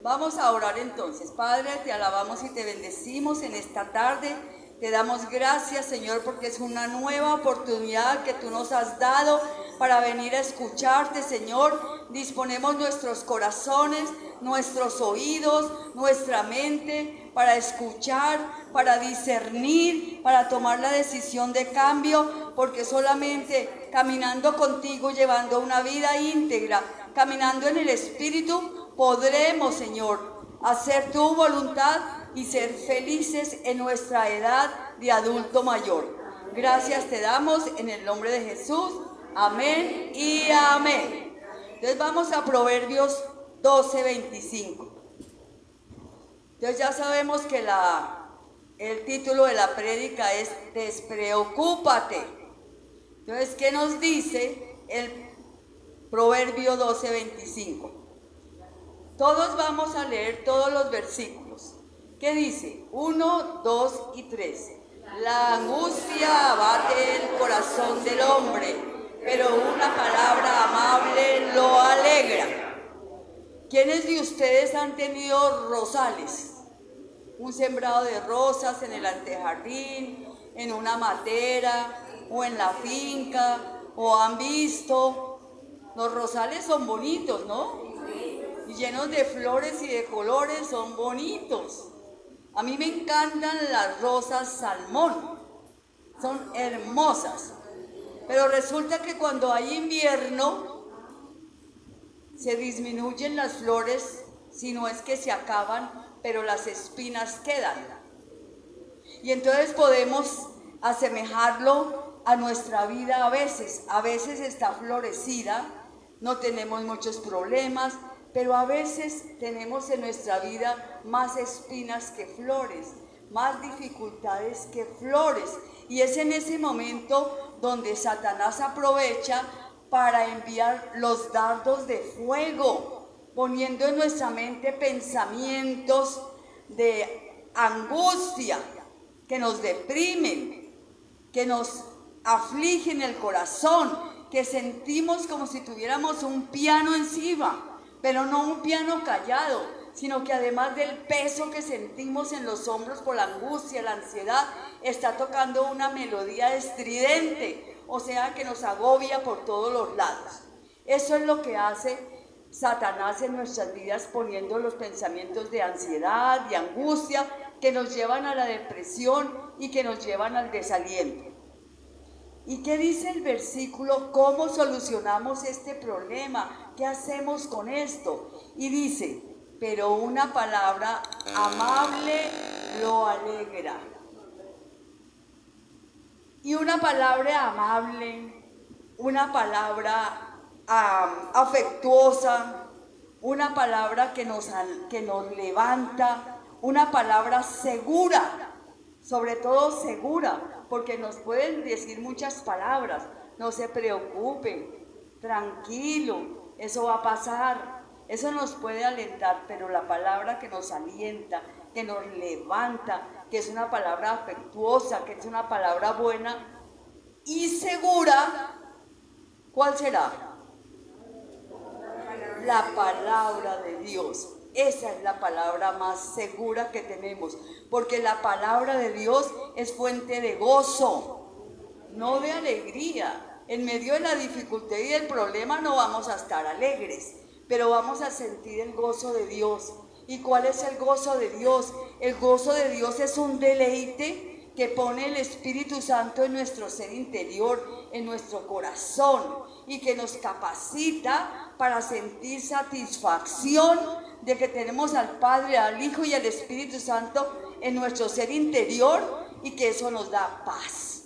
Vamos a orar entonces. Padre, te alabamos y te bendecimos en esta tarde. Te damos gracias, Señor, porque es una nueva oportunidad que tú nos has dado para venir a escucharte, Señor. Disponemos nuestros corazones, nuestros oídos, nuestra mente para escuchar, para discernir, para tomar la decisión de cambio, porque solamente caminando contigo, llevando una vida íntegra, caminando en el Espíritu, podremos, Señor, hacer tu voluntad y ser felices en nuestra edad de adulto mayor. Gracias te damos en el nombre de Jesús. Amén y amén. Entonces vamos a Proverbios 12:25. Entonces ya sabemos que el título de la prédica es Despreocúpate. Entonces, ¿qué nos dice el Proverbio 12:25? Todos vamos a leer todos los versículos. ¿Qué dice? 1, 2 y 3. La angustia abate el corazón del hombre, pero una palabra amable lo alegra. ¿Quiénes de ustedes han tenido rosales? Un sembrado de rosas en el antejardín, en una matera o en la finca, o han visto. Los rosales son bonitos, ¿no? Y llenos de flores y de colores, son bonitos. A mí me encantan las rosas salmón, son hermosas. Pero resulta que cuando hay invierno, se disminuyen las flores, si no es que se acaban, pero las espinas quedan. Y entonces podemos asemejarlo a nuestra vida a veces. A veces está florecida, no tenemos muchos problemas, pero a veces tenemos en nuestra vida más espinas que flores, más dificultades que flores. Y es en ese momento donde Satanás aprovecha para enviar los dardos de fuego, poniendo en nuestra mente pensamientos de angustia que nos deprimen, que nos afligen el corazón, que sentimos como si tuviéramos un piano encima. Pero no un piano callado, sino que además del peso que sentimos en los hombros por la angustia, la ansiedad, está tocando una melodía estridente, o sea que nos agobia por todos los lados. Eso es lo que hace Satanás en nuestras vidas, poniendo los pensamientos de ansiedad, de angustia, que nos llevan a la depresión y que nos llevan al desaliento. ¿Y qué dice el versículo? ¿Cómo solucionamos este problema? ¿Qué hacemos con esto? Y dice, pero una palabra amable lo alegra. Y una palabra amable, una palabra afectuosa, una palabra que nos levanta, una palabra segura, sobre todo segura, porque nos pueden decir muchas palabras. No se preocupen, tranquilo, eso va a pasar. Eso nos puede alentar, pero la palabra que nos alienta, que nos levanta, que es una palabra afectuosa, que es una palabra buena y segura, ¿cuál será? La palabra de Dios. Esa es la palabra más segura que tenemos, porque la palabra de Dios es fuente de gozo, no de alegría. En medio de la dificultad y del problema no vamos a estar alegres, pero vamos a sentir el gozo de Dios. ¿Y cuál es el gozo de Dios? El gozo de Dios es un deleite que pone el Espíritu Santo en nuestro ser interior, en nuestro corazón, y que nos capacita para sentir satisfacción de que tenemos al Padre, al Hijo y al Espíritu Santo en nuestro ser interior, y que eso nos da paz,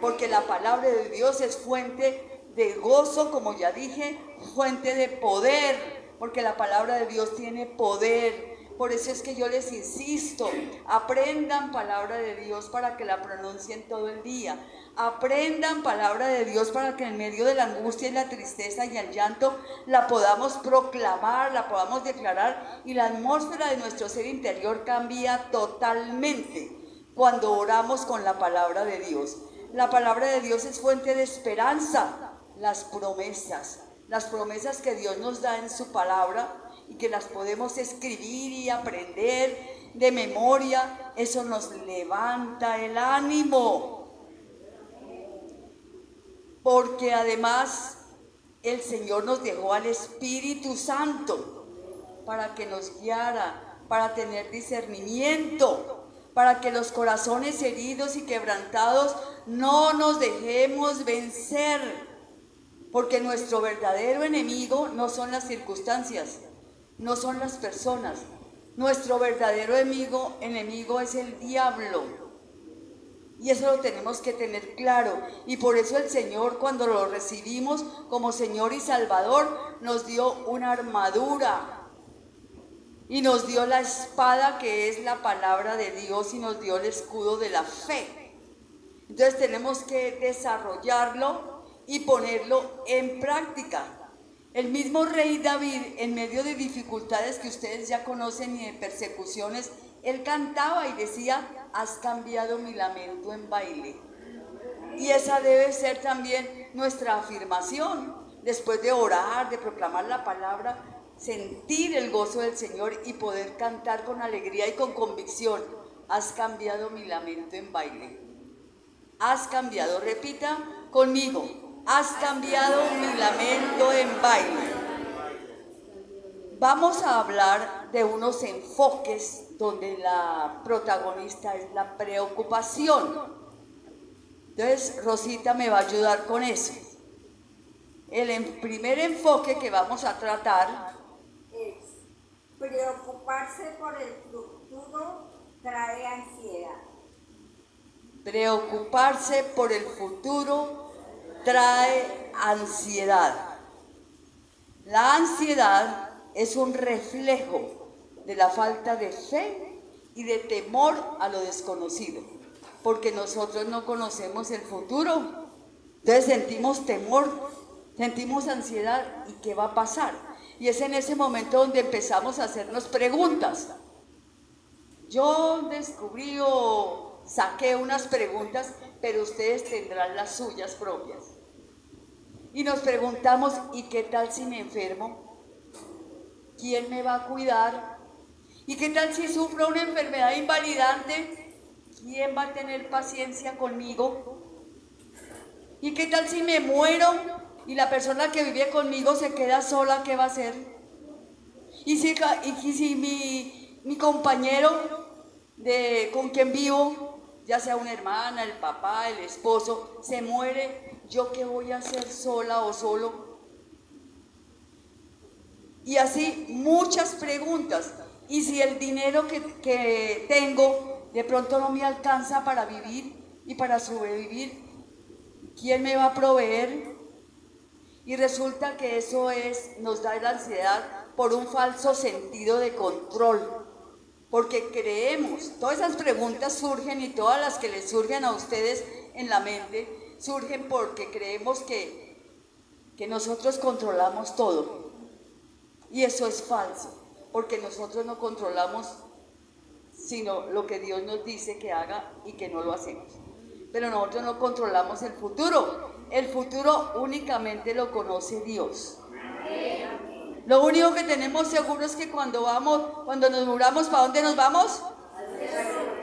porque la palabra de Dios es fuente de gozo, como ya dije, fuente de poder, porque la palabra de Dios tiene poder. Por eso es que yo les insisto, aprendan palabra de Dios para que la pronuncien todo el día. Aprendan palabra de Dios para que en medio de la angustia y la tristeza y el llanto la podamos proclamar, la podamos declarar, y la atmósfera de nuestro ser interior cambia totalmente cuando oramos con la palabra de Dios. La palabra de Dios es fuente de esperanza. Las promesas que Dios nos da en su palabra y que las podemos escribir y aprender de memoria, eso nos levanta el ánimo. Porque además el Señor nos dejó al Espíritu Santo para que nos guiara, para tener discernimiento, para que los corazones heridos y quebrantados no nos dejemos vencer, porque nuestro verdadero enemigo no son las circunstancias, no son las personas. Nuestro verdadero enemigo es el diablo. Y eso lo tenemos que tener claro. Y por eso el Señor, cuando lo recibimos como Señor y Salvador, nos dio una armadura. Y nos dio la espada, que es la palabra de Dios, y nos dio el escudo de la fe. Entonces tenemos que desarrollarlo y ponerlo en práctica. El mismo rey David, en medio de dificultades que ustedes ya conocen y de persecuciones, él cantaba y decía: has cambiado mi lamento en baile. Y esa debe ser también nuestra afirmación. Después de orar, de proclamar la palabra, sentir el gozo del Señor y poder cantar con alegría y con convicción: has cambiado mi lamento en baile. Has cambiado, repita conmigo: has cambiado mi lamento en baile. Vamos a hablar de unos enfoques donde la protagonista es la preocupación. Entonces Rosita me va a ayudar con eso. El primer enfoque que vamos a tratar es: preocuparse por el futuro trae ansiedad. Preocuparse por el futuro trae ansiedad. La ansiedad es un reflejo de la falta de fe y de temor a lo desconocido, porque nosotros no conocemos el futuro. Entonces sentimos temor, sentimos ansiedad. ¿Y qué va a pasar? Y es en ese momento donde empezamos a hacernos preguntas. Yo descubrí o saqué unas preguntas, pero ustedes tendrán las suyas propias. Y nos preguntamos: ¿y qué tal si me enfermo? ¿Quién me va a cuidar? ¿Y qué tal si sufro una enfermedad invalidante? ¿Quién va a tener paciencia conmigo? ¿Y qué tal si me muero y la persona que vive conmigo se queda sola? ¿Qué va a hacer? ¿Y si mi compañero con quien vivo, ya sea una hermana, el papá, el esposo, se muere? ¿Yo qué voy a hacer sola o solo? Y así muchas preguntas. ¿Y si el dinero que tengo de pronto no me alcanza para vivir y para sobrevivir? ¿Quién me va a proveer? Y resulta que eso nos da la ansiedad por un falso sentido de control. Porque creemos, todas esas preguntas surgen, y todas las que les surgen a ustedes en la mente, surgen porque creemos que nosotros controlamos todo. Y eso es falso, porque nosotros no controlamos sino lo que Dios nos dice que haga y que no lo hacemos. Pero nosotros no controlamos el futuro. El futuro únicamente lo conoce Dios. Lo único que tenemos seguro es que cuando nos muramos, ¿para dónde nos vamos?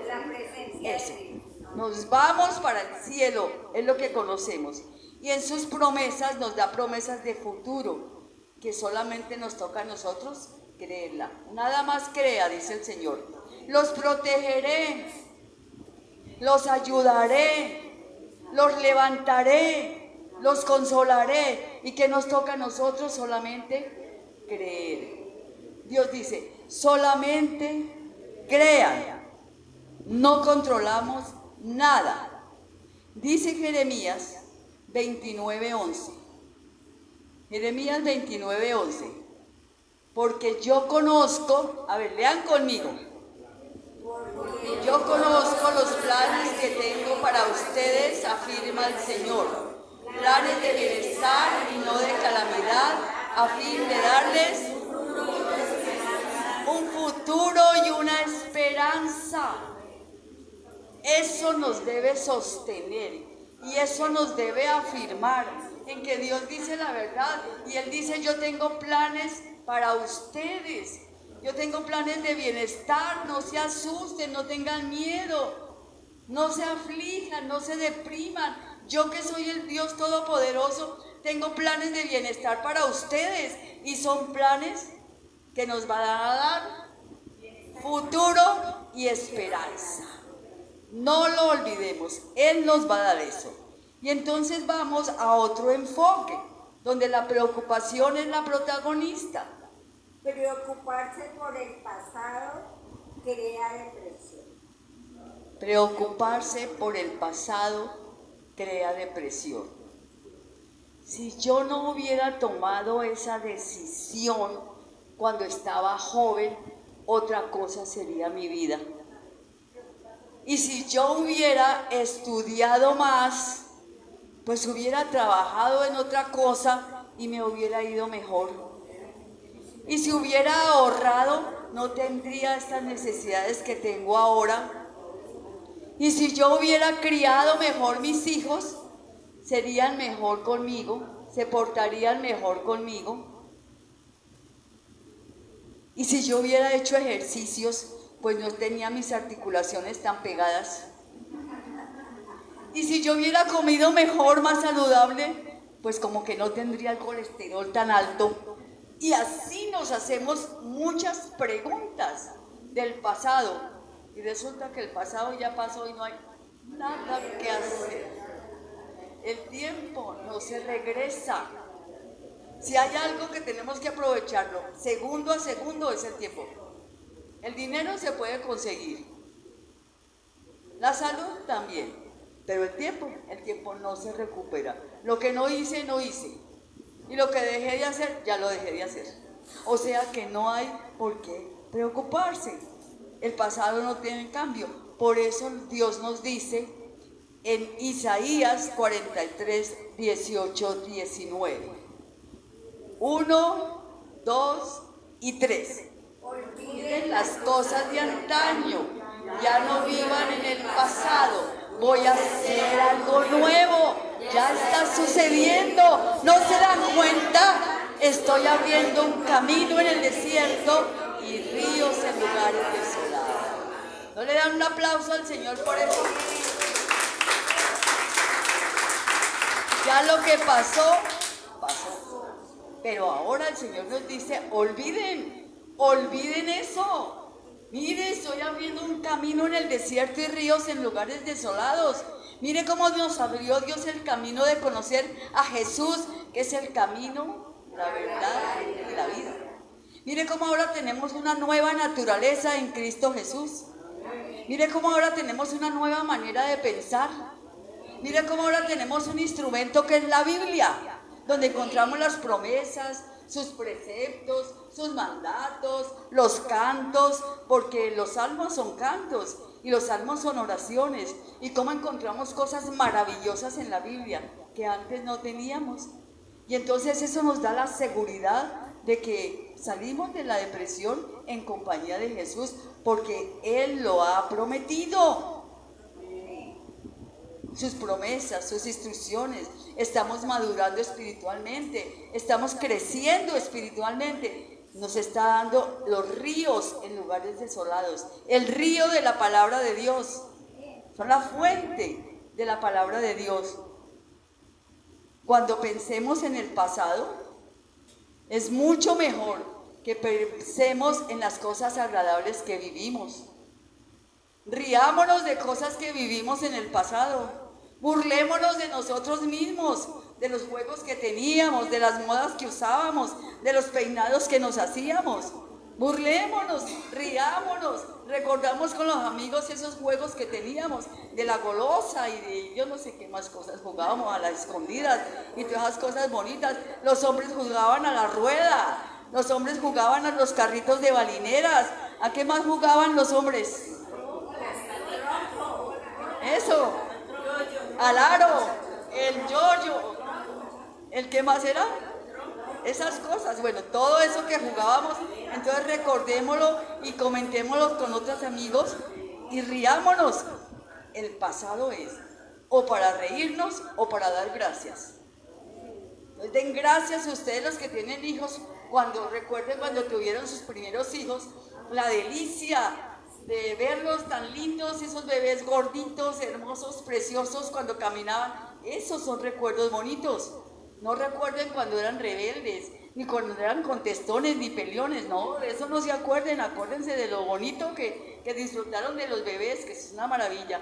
La presencia Eso. de Dios. Nos vamos para el cielo, es lo que conocemos. Y en sus promesas nos da promesas de futuro, que solamente nos toca a nosotros creerla. Nada más crea, dice el Señor. Los protegeré, los ayudaré, los levantaré, los consolaré. ¿Y qué nos toca a nosotros? Solamente creer. Dios dice: solamente crean. No controlamos nada. Dice Jeremías 29:11. Jeremías 29:11. Porque yo conozco, a ver, lean conmigo. Yo conozco los planes que tengo para ustedes, afirma el Señor. Planes de bienestar y no de calamidad, a fin de darles un futuro y una esperanza. Eso nos debe sostener y eso nos debe afirmar en que Dios dice la verdad, y Él dice: yo tengo planes para ustedes. Yo tengo planes de bienestar, no se asusten, no tengan miedo, no se aflijan, no se depriman. Yo que soy el Dios Todopoderoso, tengo planes de bienestar para ustedes y son planes que nos van a dar futuro y esperanza. No lo olvidemos, Él nos va a dar eso. Y entonces vamos a otro enfoque, donde la preocupación es la protagonista. Preocuparse por el pasado crea depresión. Preocuparse por el pasado crea depresión. Si yo no hubiera tomado esa decisión cuando estaba joven, otra cosa sería mi vida. Y si yo hubiera estudiado más, pues hubiera trabajado en otra cosa y me hubiera ido mejor. Y si hubiera ahorrado, no tendría estas necesidades que tengo ahora. Y si yo hubiera criado mejor mis hijos, serían mejor conmigo, se portarían mejor conmigo. Y si yo hubiera hecho ejercicios, pues no tenía mis articulaciones tan pegadas. Y si yo hubiera comido mejor, más saludable, pues como que no tendría el colesterol tan alto. Y así nos hacemos muchas preguntas del pasado. Y resulta que el pasado ya pasó y no hay nada que hacer. El tiempo no se regresa. Si hay algo que tenemos que aprovecharlo segundo a segundo es el tiempo. El dinero se puede conseguir, la salud también, pero el tiempo no se recupera. Lo que no hice, no hice. Y lo que dejé de hacer, ya lo dejé de hacer. O sea que no hay por qué preocuparse. El pasado no tiene cambio. Por eso Dios nos dice en Isaías 43, 18, 19. 1, 2 y 3. Olviden las cosas de antaño, ya no vivan en el pasado. Voy a hacer algo nuevo, ya está sucediendo. ¿No se dan cuenta? Estoy abriendo un camino en el desierto y ríos en lugares desolados. ¿No le dan un aplauso al Señor por eso? Ya lo que pasó, pasó. Pero ahora el Señor nos dice, olviden eso. Mire, estoy abriendo un camino en el desierto y ríos en lugares desolados. Mire cómo nos abrió Dios el camino de conocer a Jesús, que es el camino, la verdad y la vida. Mire cómo ahora tenemos una nueva naturaleza en Cristo Jesús. Mire cómo ahora tenemos una nueva manera de pensar. Mire cómo ahora tenemos un instrumento que es la Biblia, donde encontramos las promesas, sus preceptos, sus mandatos, los cantos, porque los salmos son cantos y los salmos son oraciones. Y cómo encontramos cosas maravillosas en la Biblia que antes no teníamos. Y entonces eso nos da la seguridad de que salimos de la depresión en compañía de Jesús, porque Él lo ha prometido. Sus promesas, sus instrucciones, estamos madurando espiritualmente, estamos creciendo espiritualmente, nos está dando los ríos en lugares desolados, el río de la palabra de Dios, son la fuente de la palabra de Dios. Cuando pensemos en el pasado, es mucho mejor que pensemos en las cosas agradables que vivimos. Riámonos de cosas que vivimos en el pasado. Burlémonos de nosotros mismos, de los juegos que teníamos, de las modas que usábamos, de los peinados que nos hacíamos. Burlémonos, riámonos, recordamos con los amigos esos juegos que teníamos, de la golosa y de yo no sé qué más cosas, jugábamos a las escondidas y todas esas cosas bonitas. Los hombres jugaban a la rueda, los hombres jugaban a los carritos de balineras. ¿A qué más jugaban los hombres? Eso, al aro, el yoyo, ¿el qué más era? Esas cosas, bueno, todo eso que jugábamos, entonces recordémoslo y comentémoslo con otros amigos y riámonos. El pasado es o para reírnos o para dar gracias. Entonces den gracias a ustedes los que tienen hijos Recuerden cuando tuvieron sus primeros hijos, la delicia de verlos tan lindos, esos bebés gorditos, hermosos, preciosos, cuando caminaban. Esos son recuerdos bonitos. No recuerden cuando eran rebeldes, ni cuando eran contestones, ni peleones, no, de eso no se acuerden, acuérdense de lo bonito que disfrutaron de los bebés, que es una maravilla.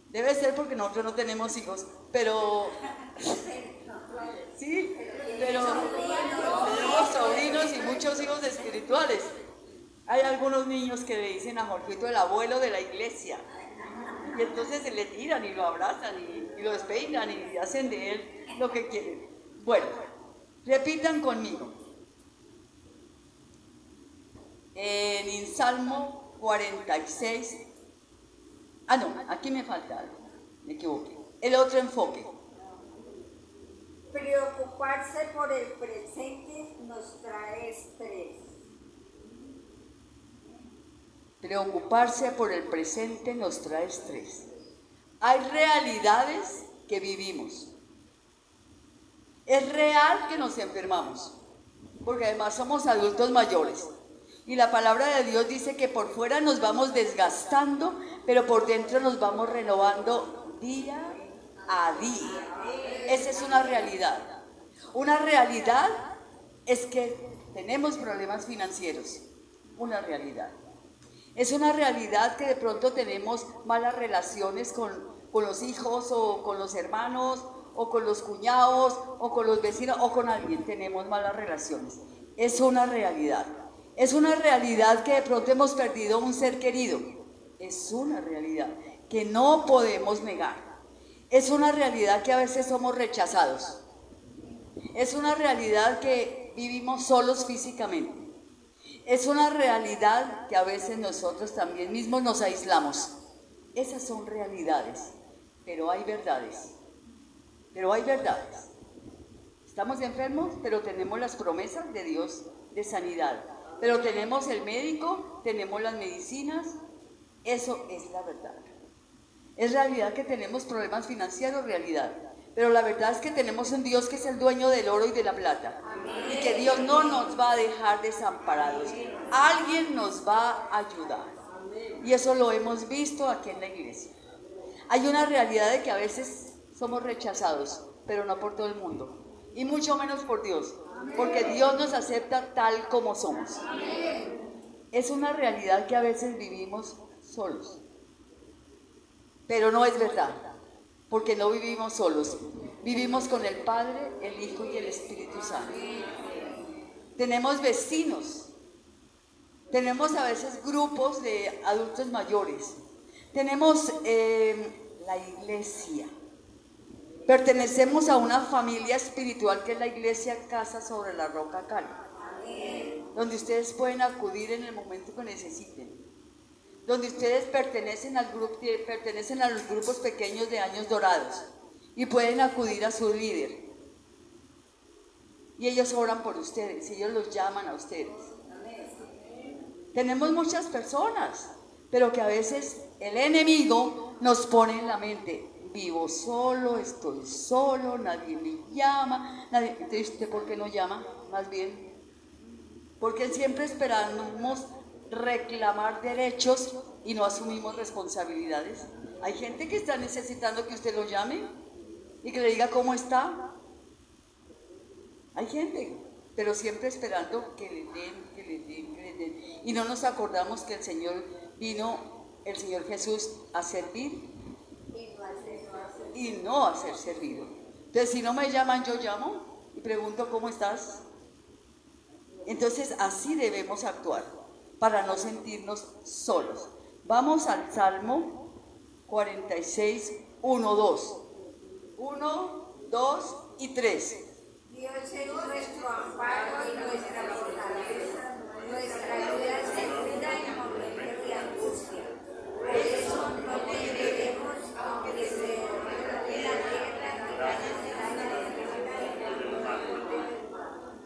Debe ser porque nosotros no tenemos hijos, pero sí, pero tenemos sobrinos y muchos hijos espirituales. Hay algunos niños que le dicen a Jorgito el abuelo de la iglesia, y entonces se le tiran y lo abrazan y lo despeinan y hacen de él lo que quieren. Bueno, repitan conmigo. En Salmo 46. No, aquí me falta algo, me equivoqué. El otro enfoque. Preocuparse por el presente nos trae estrés. Preocuparse por el presente nos trae estrés. Hay realidades que vivimos. Es real que nos enfermamos, porque además somos adultos mayores. Y la palabra de Dios dice que por fuera nos vamos desgastando, pero por dentro nos vamos renovando día a día. Esa es una realidad. Una realidad es que tenemos problemas financieros. Una realidad. Es una realidad que de pronto tenemos malas relaciones con los hijos o con los hermanos o con los cuñados o con los vecinos o con alguien. Tenemos malas relaciones. Es una realidad. Es una realidad que de pronto hemos perdido un ser querido. Es una realidad que no podemos negar. Es una realidad que a veces somos rechazados. Es una realidad que vivimos solos físicamente. Es una realidad que a veces nosotros también mismos nos aislamos. Esas son realidades, pero hay verdades. Pero hay verdades. Estamos enfermos, pero tenemos las promesas de Dios de sanidad. Pero tenemos el médico, tenemos las medicinas. Eso es la verdad. Es realidad que tenemos problemas financieros, realidad. Pero la verdad es que tenemos un Dios que es el dueño del oro y de la plata. Amén. Y que Dios no nos va a dejar desamparados. Alguien nos va a ayudar. Y eso lo hemos visto aquí en la iglesia. Hay una realidad de que a veces somos rechazados, pero no por todo el mundo. Y mucho menos por Dios. Porque Dios nos acepta tal como somos. Es una realidad que a veces vivimos solos. Pero no es verdad. Porque no vivimos solos, vivimos con el Padre, el Hijo y el Espíritu Santo. Tenemos vecinos, tenemos a veces grupos de adultos mayores, tenemos la iglesia, pertenecemos a una familia espiritual que es la iglesia Casa sobre la Roca Cali, donde ustedes pueden acudir en el momento que necesiten. Donde ustedes pertenecen a los grupos pequeños de Años Dorados y pueden acudir a su líder. Y ellos oran por ustedes, ellos los llaman a ustedes. Tenemos muchas personas, pero que a veces el enemigo nos pone en la mente: vivo solo, estoy solo, nadie me llama. Entonces, ¿usted por qué no llama? Más bien, porque siempre esperamos reclamar derechos y no asumimos responsabilidades. Hay gente que está necesitando que usted lo llame y que le diga cómo está. Hay gente, pero siempre esperando que le den, que le den, que le den. Y no nos acordamos que el Señor Jesús, a servir y no a ser servido. Entonces, si no me llaman, yo llamo y pregunto cómo estás. Entonces, así debemos actuar para no sentirnos solos. Vamos al Salmo 46, 1, 2. 1, 2 y 3. Dios es nuestro amparo y nuestra fortaleza, nuestra ayuda segura en momentos de angustia. Por eso no temeremos, aunque se derrumbe la tierra y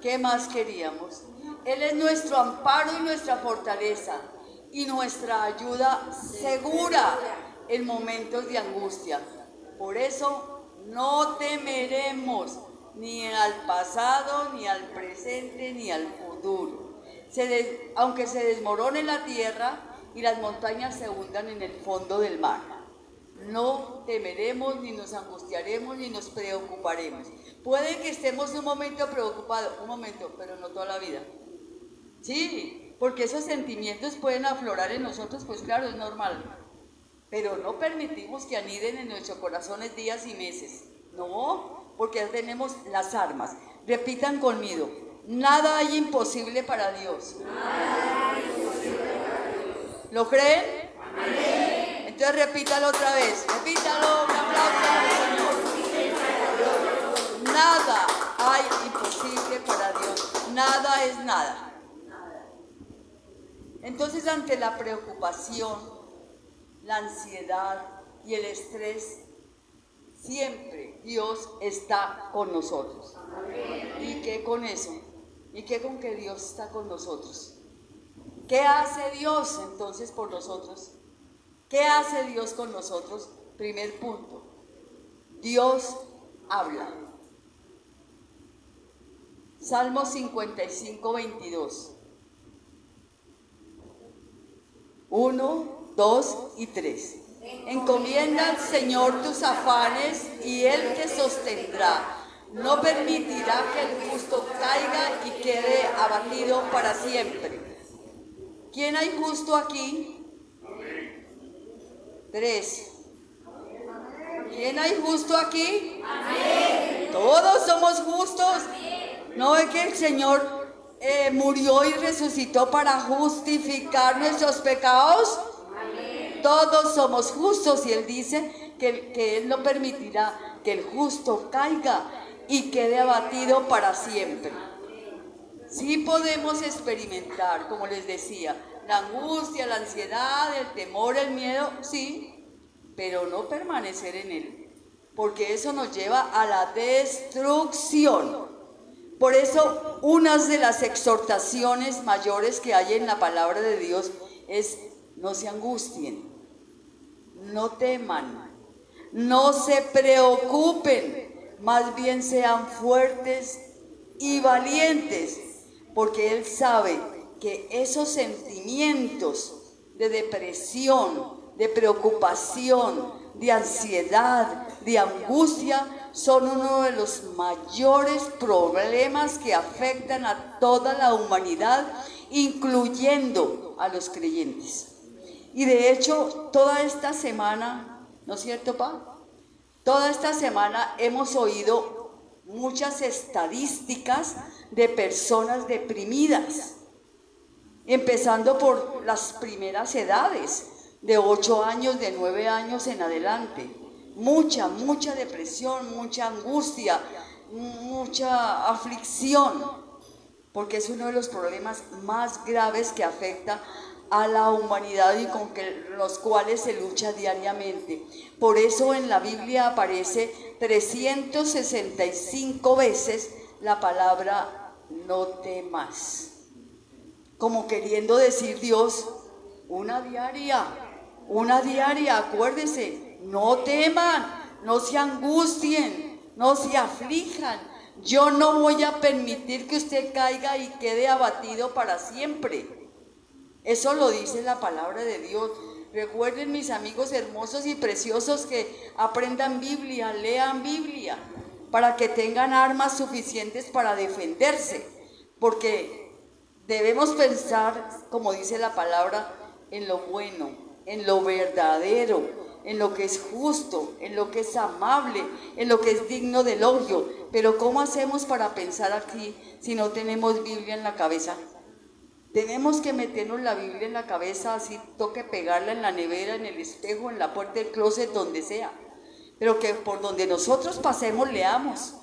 ¿Qué más queríamos? Él es nuestro amparo y nuestra fortaleza y nuestra ayuda segura en momentos de angustia. Por eso no temeremos, ni al pasado, ni al presente, ni al futuro. Aunque se desmorone la tierra y las montañas se hundan en el fondo del mar, no temeremos, ni nos angustiaremos, ni nos preocuparemos. Puede que estemos un momento preocupados, un momento, pero no toda la vida. Sí, porque esos sentimientos pueden aflorar en nosotros, pues claro, es normal. Pero no permitimos que aniden en nuestros corazones días y meses. No, porque ya tenemos las armas. Repitan conmigo: nada hay imposible para Dios. ¿Lo creen? Amén. Entonces repítalo otra vez. Repítalo, un aplauso al Señor. Nada hay imposible para Dios. Nada es nada. Entonces, ante la preocupación, la ansiedad y el estrés, siempre Dios está con nosotros. ¿Y qué con eso? ¿Y qué con que Dios está con nosotros? ¿Qué hace Dios entonces por nosotros? ¿Qué hace Dios con nosotros? Primer punto: Dios habla. Salmo 55, 22. 1, 2 y 3. Encomienda al Señor tus afanes y Él te sostendrá. No permitirá que el justo caiga y quede abatido para siempre. ¿Quién hay justo aquí? 3. ¿Quién hay justo aquí? Amén. Todos somos justos. ¿No es que el Señor murió y resucitó para justificar nuestros pecados? Amén. Todos somos justos, y Él dice que Él no permitirá que el justo caiga y quede abatido para siempre. Sí podemos experimentar, como les decía, la angustia, la ansiedad, el temor, el miedo, sí, pero no permanecer en él, porque eso nos lleva a la destrucción. Por eso, una de las exhortaciones mayores que hay en la palabra de Dios es: no se angustien, no teman, no se preocupen, más bien sean fuertes y valientes, porque Él sabe que esos sentimientos de depresión, de preocupación, de ansiedad, de angustia, son uno de los mayores problemas que afectan a toda la humanidad, incluyendo a los creyentes. Y de hecho, toda esta semana, ¿no es cierto, Pa? Toda esta semana hemos oído muchas estadísticas de personas deprimidas, empezando por las primeras edades, de 8 años, de 9 años en adelante. Mucha depresión, mucha angustia, mucha aflicción, porque es uno de los problemas más graves que afecta a la humanidad y con los cuales se lucha diariamente. Por eso en la Biblia aparece 365 veces la palabra no temas, como queriendo decir Dios, una diaria, acuérdense. No teman, no se angustien, no se aflijan. Yo no voy a permitir que usted caiga y quede abatido para siempre. Eso lo dice la palabra de Dios. Recuerden, mis amigos hermosos y preciosos, que aprendan Biblia, lean Biblia, para que tengan armas suficientes para defenderse. Porque debemos pensar, como dice la palabra, en lo bueno, en lo verdadero, en lo que es justo, en lo que es amable, en lo que es digno de elogio. Pero ¿cómo hacemos para pensar aquí si no tenemos Biblia en la cabeza? Tenemos que meternos la Biblia en la cabeza, así toque pegarla en la nevera, en el espejo, en la puerta del closet, donde sea. Pero que por donde nosotros pasemos leamos.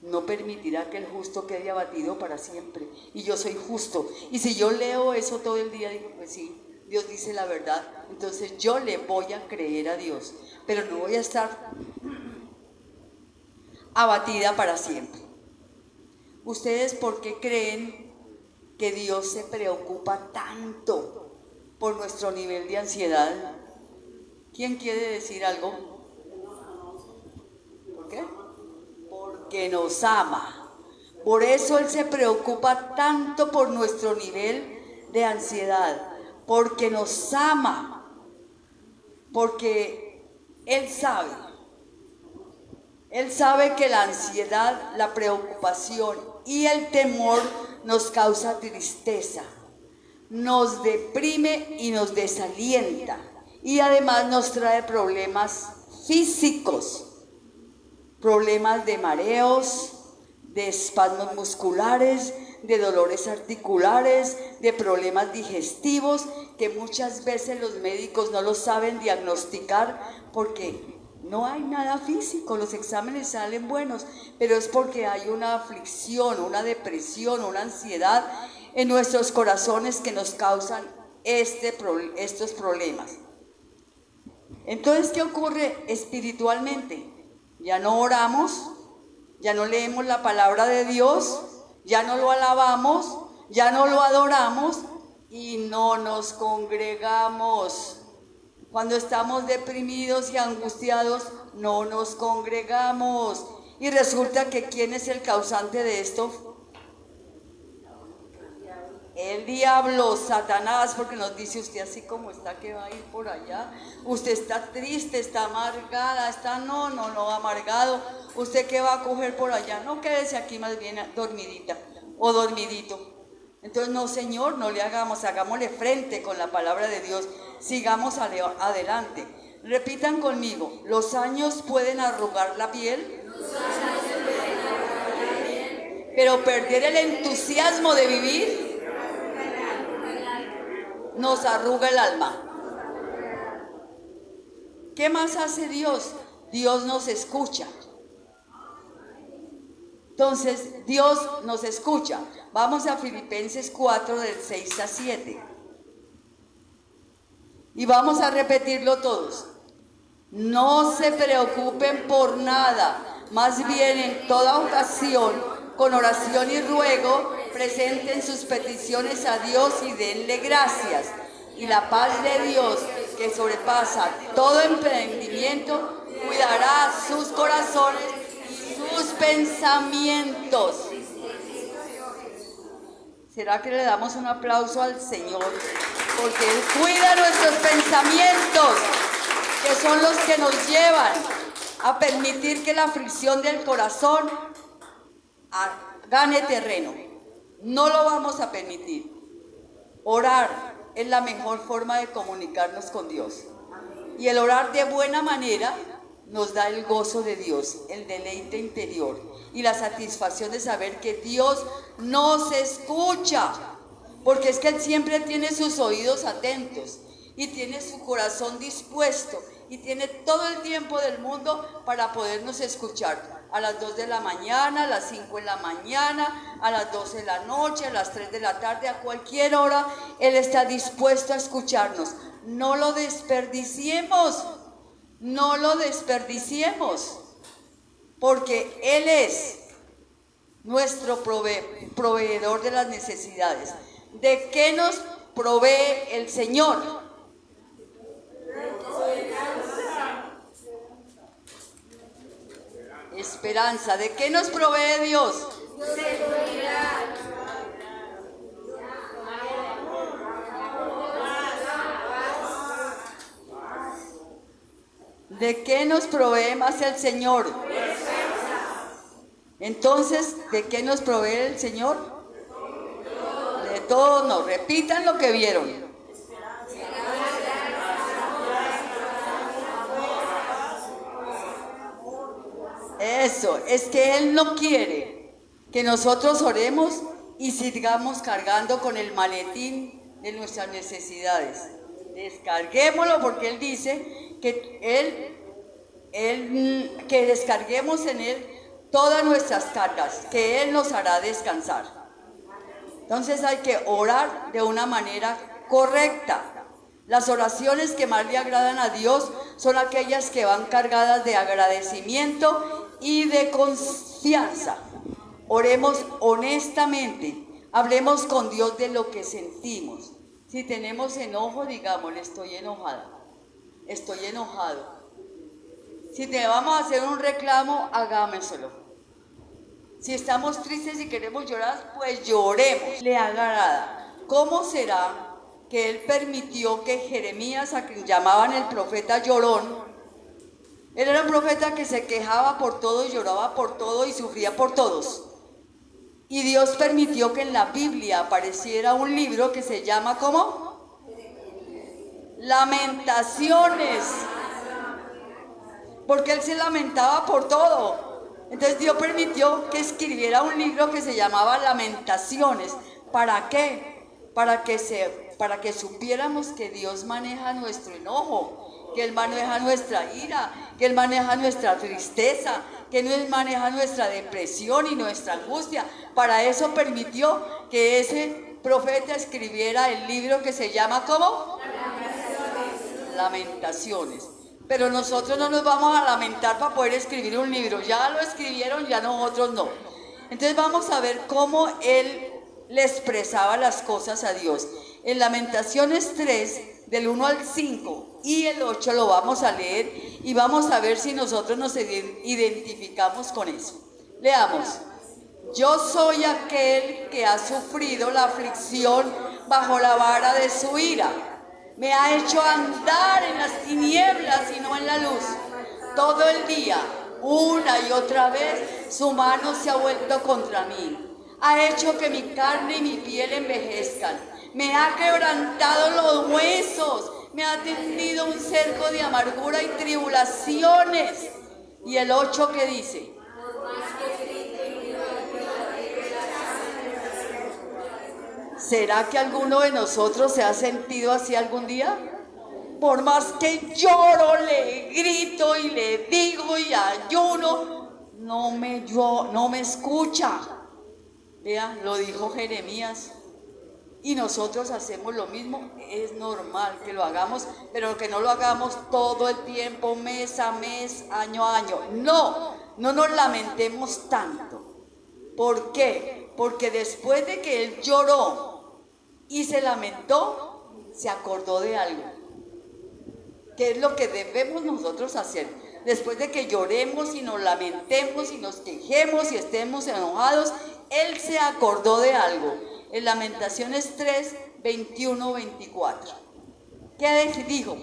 No permitirá que el justo quede abatido para siempre. Y yo soy justo. Y si yo leo eso todo el día, digo, pues sí, Dios dice la verdad, entonces yo le voy a creer a Dios, pero no voy a estar abatida para siempre. ¿Ustedes por qué creen que Dios se preocupa tanto por nuestro nivel de ansiedad? ¿Quién quiere decir algo? ¿Por qué? Porque porque nos ama. Por eso Él se preocupa tanto por nuestro nivel de ansiedad, porque nos ama, porque Él sabe que la ansiedad, la preocupación y el temor nos causa tristeza, nos deprime y nos desalienta, y además nos trae problemas físicos, problemas de mareos, de espasmos musculares, de dolores articulares, de problemas digestivos que muchas veces los médicos no los saben diagnosticar porque no hay nada físico, los exámenes salen buenos, pero es porque hay una aflicción, una depresión, una ansiedad en nuestros corazones que nos causan estos problemas. Entonces, ¿qué ocurre espiritualmente? Ya no oramos, ya no leemos la palabra de Dios, ya no lo alabamos, ya no lo adoramos y no nos congregamos. Cuando estamos deprimidos y angustiados, no nos congregamos. Y resulta que ¿quién es el causante de esto? El diablo, Satanás, porque nos dice usted así como está que va a ir por allá. Usted está triste, está amargada, está no, amargado. ¿Usted qué va a coger por allá? No, quédese aquí más bien dormidita o dormidito. Entonces, no, Señor, no le hagamos, hagámosle frente con la palabra de Dios. Sigamos adelante. Repitan conmigo, los años pueden arrugar la piel, pero perder el entusiasmo de vivir nos arruga el alma. ¿Qué más hace Dios? Dios nos escucha. Entonces, Dios nos escucha. Vamos a Filipenses 4, del 6 a 7. Y vamos a repetirlo todos. No se preocupen por nada, más bien en toda ocasión, con oración y ruego, presenten sus peticiones a Dios y denle gracias. Y la paz de Dios, que sobrepasa todo entendimiento, cuidará sus corazones y sus pensamientos. ¿Será que le damos un aplauso al Señor? Porque Él cuida nuestros pensamientos, que son los que nos llevan a permitir que la aflicción del corazón gane terreno. No lo vamos a permitir. Orar es la mejor forma de comunicarnos con Dios. Y el orar de buena manera nos da el gozo de Dios, el deleite interior y la satisfacción de saber que Dios nos escucha. Porque es que Él siempre tiene sus oídos atentos y tiene su corazón dispuesto y tiene todo el tiempo del mundo para podernos escuchar. A las 2 de la mañana, a las 5 de la mañana, a las 12 de la noche, a las 3 de la tarde, a cualquier hora, Él está dispuesto a escucharnos. No lo desperdiciemos, no lo desperdiciemos, porque Él es nuestro proveedor de las necesidades. ¿De qué nos provee el Señor? Esperanza. ¿De qué nos provee Dios? Seguridad. ¿De qué nos provee más el Señor? Entonces, ¿de qué nos provee el Señor? De todo. No, repitan lo que vieron. Eso, es que Él no quiere que nosotros oremos y sigamos cargando con el maletín de nuestras necesidades. Descarguémoslo, porque Él dice que que descarguemos en Él todas nuestras cargas, que Él nos hará descansar. Entonces hay que orar de una manera correcta. Las oraciones que más le agradan a Dios son aquellas que van cargadas de agradecimiento y de confianza. Oremos honestamente, hablemos con Dios de lo que sentimos. Si tenemos enojo, digámosle: estoy enojada, estoy enojado. Si te vamos a hacer un reclamo, hagámoslo. Si estamos tristes y queremos llorar, pues lloremos. Le agrada. ¿Cómo será que Él permitió que Jeremías, a quien llamaban el profeta llorón, él era un profeta que se quejaba por todo y lloraba por todo y sufría por todos? Y Dios permitió que en la Biblia apareciera un libro que se llama, ¿cómo? Lamentaciones. Porque él se lamentaba por todo. Entonces Dios permitió que escribiera un libro que se llamaba Lamentaciones. ¿Para qué? Para que supiéramos que Dios maneja nuestro enojo, que Él maneja nuestra ira, que Él maneja nuestra tristeza, que Él maneja nuestra depresión y nuestra angustia. Para eso permitió que ese profeta escribiera el libro que se llama, ¿cómo? Lamentaciones. Pero nosotros no nos vamos a lamentar para poder escribir un libro. Ya lo escribieron, ya nosotros no. Entonces vamos a ver cómo él le expresaba las cosas a Dios. En Lamentaciones 3, del 1 al 5 y el 8 lo vamos a leer y vamos a ver si nosotros nos identificamos con eso. Leamos. Yo soy aquel que ha sufrido la aflicción bajo la vara de su ira. Me ha hecho andar en las tinieblas y no en la luz. Todo el día, una y otra vez, su mano se ha vuelto contra mí. Ha hecho que mi carne y mi piel envejezcan. Me ha quebrantado los huesos. Me ha tendido un cerco de amargura y tribulaciones. Y el 8 que dice: ¿será que alguno de nosotros se ha sentido así algún día? Por más que lloro, le grito y le digo y ayuno, no me escucha. Vea, lo dijo Jeremías. Y nosotros hacemos lo mismo. Es normal que lo hagamos, pero que no lo hagamos todo el tiempo, mes a mes, año a año. No nos lamentemos tanto. ¿Por qué? Porque después de que él lloró y se lamentó, se acordó de algo. ¿Qué es lo que debemos nosotros hacer? Después de que lloremos y nos lamentemos y nos quejemos y estemos enojados, él se acordó de algo. En Lamentaciones 3, 21, 24. ¿Qué dijo?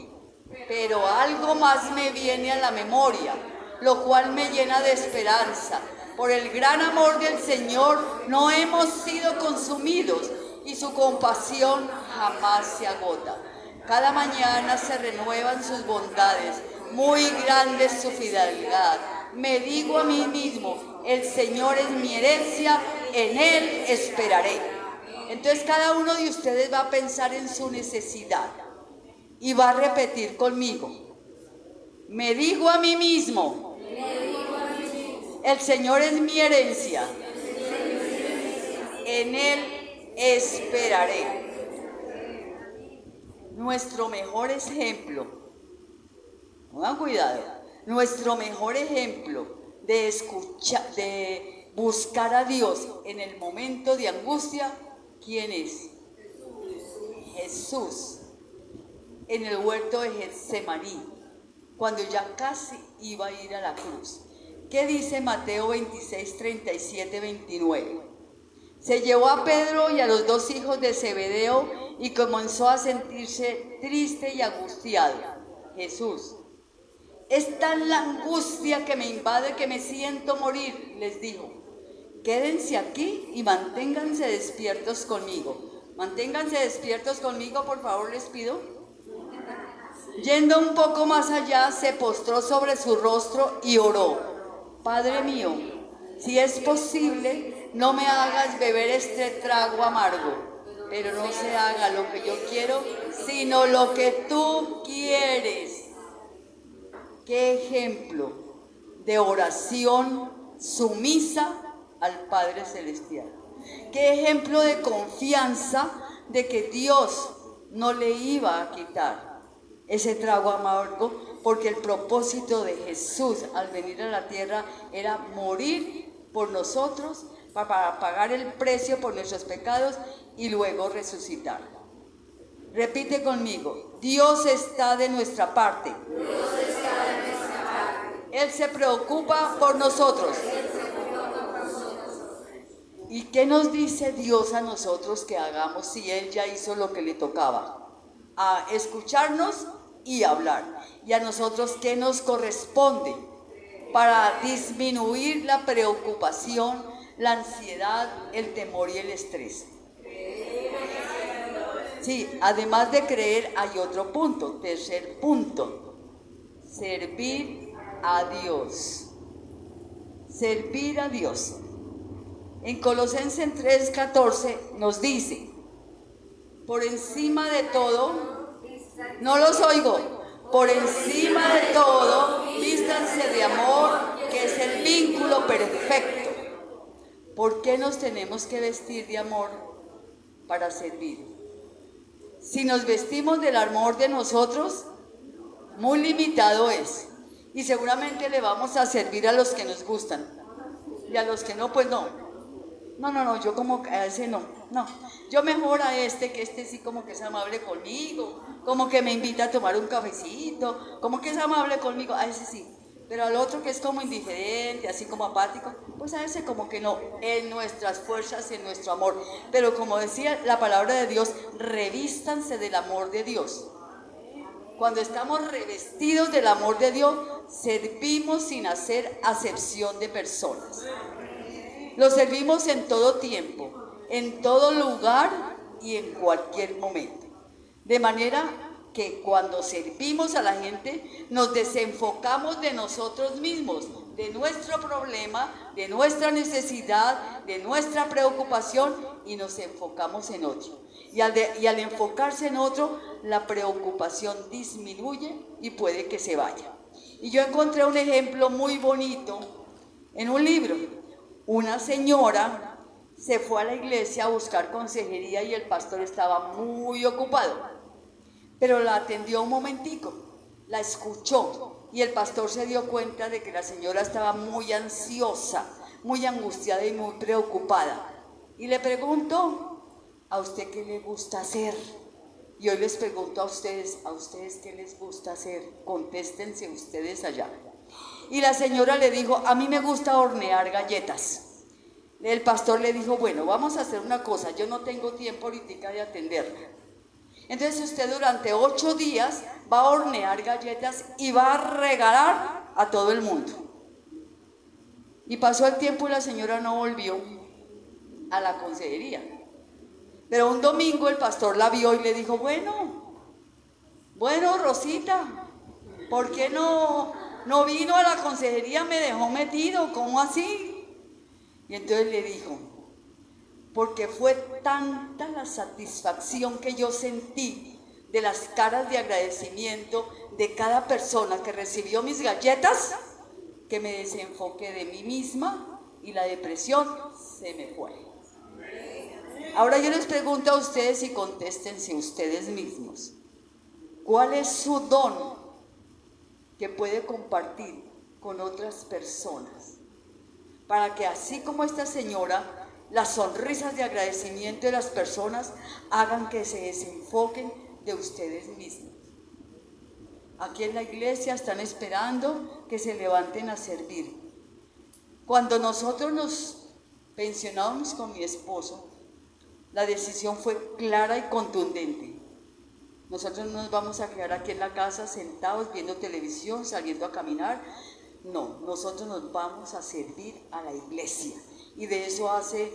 Pero algo más me viene a la memoria, lo cual me llena de esperanza. Por el gran amor del Señor no hemos sido consumidos y su compasión jamás se agota. Cada mañana se renuevan sus bondades, muy grande es su fidelidad. Me digo a mí mismo, el Señor es mi herencia, en Él esperaré. Entonces cada uno de ustedes va a pensar en su necesidad y va a repetir conmigo. Me digo a mí mismo, el Señor es mi herencia, en Él esperaré. Nuestro mejor ejemplo, pongan cuidado, nuestro mejor ejemplo de escuchar, de buscar a Dios en el momento de angustia, ¿quién es? Jesús, en el huerto de Getsemaní, cuando ya casi iba a ir a la cruz. ¿Qué dice Mateo 26, 37, 29? Se llevó a Pedro y a los dos hijos de Zebedeo y comenzó a sentirse triste y angustiado. Jesús: es tan la angustia que me invade que me siento morir, les dijo. Quédense aquí y manténganse despiertos conmigo. Manténganse despiertos conmigo, por favor, les pido. Yendo un poco más allá, se postró sobre su rostro y oró: Padre mío, si es posible, no me hagas beber este trago amargo, pero no se haga lo que yo quiero, sino lo que tú quieres. ¿Qué ejemplo de oración sumisa al Padre Celestial? ¿Qué ejemplo de confianza de que Dios no le iba a quitar ese trago amargo? Porque el propósito de Jesús al venir a la tierra era morir por nosotros, para pagar el precio por nuestros pecados y luego resucitar. Repite conmigo: Dios está de nuestra parte. Dios está de nuestra parte. Él se preocupa por nosotros. ¿Y qué nos dice Dios a nosotros que hagamos si Él ya hizo lo que le tocaba? A escucharnos y hablar. ¿Y a nosotros qué nos corresponde para disminuir la preocupación, la ansiedad, el temor y el estrés? Sí, además de creer hay otro punto, tercer punto: servir a Dios. Servir a Dios. En Colosenses 3:14 nos dice: por encima de todo, no los oigo, por encima de todo, vístanse de amor, que es el vínculo perfecto. ¿Por qué nos tenemos que vestir de amor para servir? Si nos vestimos del amor de nosotros, muy limitado es. Y seguramente le vamos a servir a los que nos gustan. Y a los que no, pues no. No, yo como a ese no. Yo mejor a este, que este sí como que es amable conmigo, como que me invita a tomar un cafecito, como que es amable conmigo, a ese sí. Pero al otro que es como indiferente, así como apático, pues a ese como que no, en nuestras fuerzas, en nuestro amor. Pero como decía la palabra de Dios, revístanse del amor de Dios. Cuando estamos revestidos del amor de Dios, servimos sin hacer acepción de personas. Lo servimos en todo tiempo, en todo lugar y en cualquier momento. De manera que cuando servimos a la gente, nos desenfocamos de nosotros mismos, de nuestro problema, de nuestra necesidad, de nuestra preocupación, y nos enfocamos en otro. Y al enfocarse en otro, la preocupación disminuye y puede que se vaya. Y yo encontré un ejemplo muy bonito en un libro. Una señora se fue a la iglesia a buscar consejería y el pastor estaba muy ocupado. Pero la atendió un momentico, la escuchó, y el pastor se dio cuenta de que la señora estaba muy ansiosa, muy angustiada y muy preocupada. Y le preguntó: ¿a usted qué le gusta hacer? Y hoy les pregunto a ustedes qué les gusta hacer. Contéstense ustedes allá. Y la señora le dijo: a mí me gusta hornear galletas. El pastor le dijo: bueno, vamos a hacer una cosa, yo no tengo tiempo ahorita de atenderla. Entonces usted durante 8 días va a hornear galletas y va a regalar a todo el mundo. Y pasó el tiempo y la señora no volvió a la consejería. Pero un domingo el pastor la vio y le dijo: bueno, Rosita, ¿por qué no vino a la consejería? Me dejó metido, ¿cómo así? Y entonces le dijo: porque fue tanta la satisfacción que yo sentí de las caras de agradecimiento de cada persona que recibió mis galletas, que me desenfoqué de mí misma y la depresión se me fue. Ahora yo les pregunto a ustedes y contéstense ustedes mismos: ¿cuál es su don que puede compartir con otras personas? Para que así como esta señora, las sonrisas de agradecimiento de las personas hagan que se desenfoquen de ustedes mismos. Aquí en la iglesia están esperando que se levanten a servir. Cuando nosotros nos pensionamos con mi esposo, la decisión fue clara y contundente. Nosotros no nos vamos a quedar aquí en la casa sentados viendo televisión, saliendo a caminar. No, nosotros nos vamos a servir a la iglesia. Y de eso hace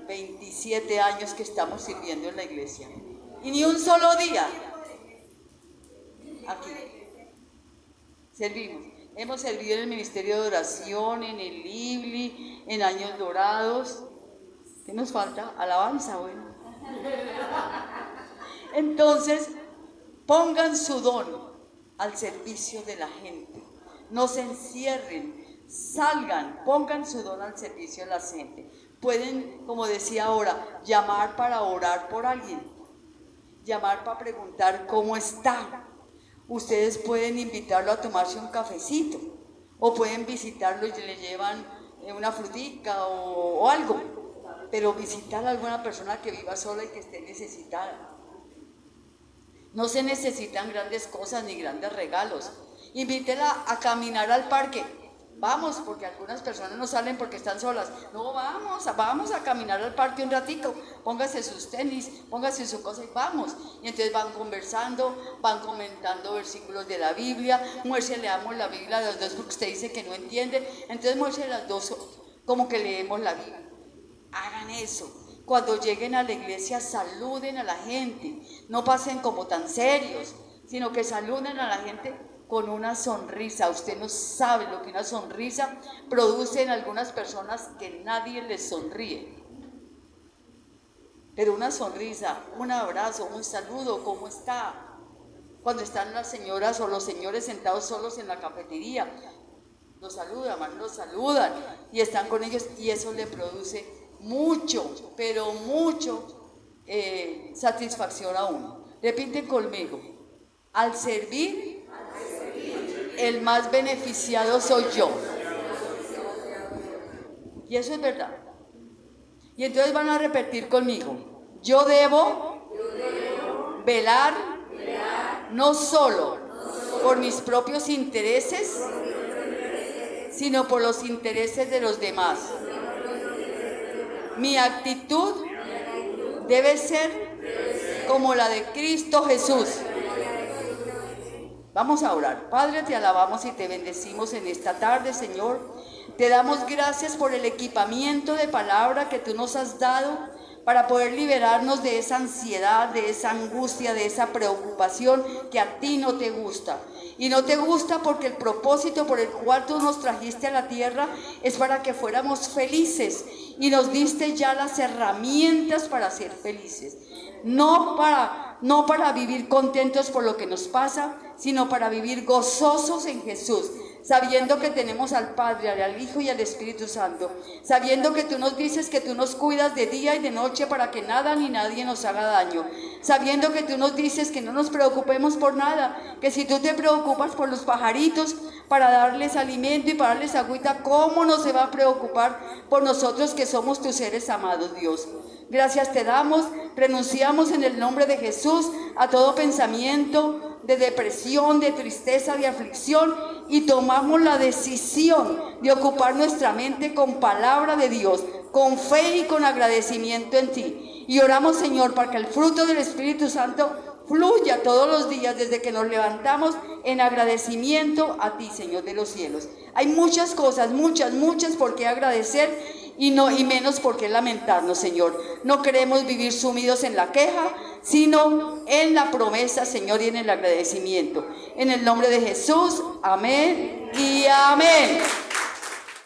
27 años que estamos sirviendo en la iglesia. Y ni un solo día aquí servimos. Hemos servido en el Ministerio de Oración, en el Libli, en Años Dorados. ¿Qué nos falta? Alabanza, bueno. Entonces, pongan su don al servicio de la gente. No se encierren. Salgan, pongan su don al servicio de la gente. Pueden, como decía ahora, llamar para orar por alguien, llamar para preguntar cómo está. Ustedes pueden invitarlo a tomarse un cafecito, o pueden visitarlo y le llevan una frutica o algo, pero visitar a alguna persona que viva sola y que esté necesitada. No se necesitan grandes cosas ni grandes regalos. Invítela a caminar al parque. Vamos, porque algunas personas no salen porque están solas. No, vamos a caminar al parque un ratico. Póngase sus tenis, póngase su cosa y vamos. Y entonces van conversando, van comentando versículos de la Biblia. Muéstrele, leamos la Biblia a los dos porque usted dice que no entiende. Entonces muéstrele las dos como que leemos la Biblia. Hagan eso. Cuando lleguen a la iglesia, saluden a la gente. No pasen como tan serios, sino que saluden a la gente con una sonrisa. Usted no sabe lo que una sonrisa produce en algunas personas que nadie les sonríe. Pero una sonrisa, un abrazo, un saludo, ¿cómo está? Cuando están las señoras o los señores sentados solos en la cafetería, los saludan, los saludan y están con ellos y eso le produce mucho, pero mucho satisfacción a uno. Repiten conmigo, al servir, el más beneficiado soy yo. Y eso es verdad. Y entonces van a repetir conmigo, yo debo velar no solo por mis propios intereses, sino por los intereses de los demás. Mi actitud debe ser como la de Cristo Jesús. Vamos a orar. Padre, te alabamos y te bendecimos en esta tarde, Señor. Te damos gracias por el equipamiento de palabra que tú nos has dado para poder liberarnos de esa ansiedad, de esa angustia, de esa preocupación que a ti no te gusta. Y no te gusta porque el propósito por el cual tú nos trajiste a la tierra es para que fuéramos felices. Y nos diste ya las herramientas para ser felices. No para vivir contentos por lo que nos pasa, sino para vivir gozosos en Jesús, sabiendo que tenemos al Padre, al Hijo y al Espíritu Santo, sabiendo que tú nos dices que tú nos cuidas de día y de noche para que nada ni nadie nos haga daño, sabiendo que tú nos dices que no nos preocupemos por nada, que si tú te preocupas por los pajaritos para darles alimento y para darles agüita, ¿cómo no se va a preocupar por nosotros que somos tus seres amados, Dios? Gracias te damos, renunciamos en el nombre de Jesús a todo pensamiento de depresión, de tristeza, de aflicción y tomamos la decisión de ocupar nuestra mente con palabra de Dios, con fe y con agradecimiento en ti. Y oramos, Señor, para que el fruto del Espíritu Santo fluya todos los días desde que nos levantamos en agradecimiento a ti, Señor de los cielos. Hay muchas cosas, muchas por qué agradecer y menos por qué lamentarnos, Señor. No queremos vivir sumidos en la queja, sino en la promesa, Señor, y en el agradecimiento. En el nombre de Jesús, amén y amén.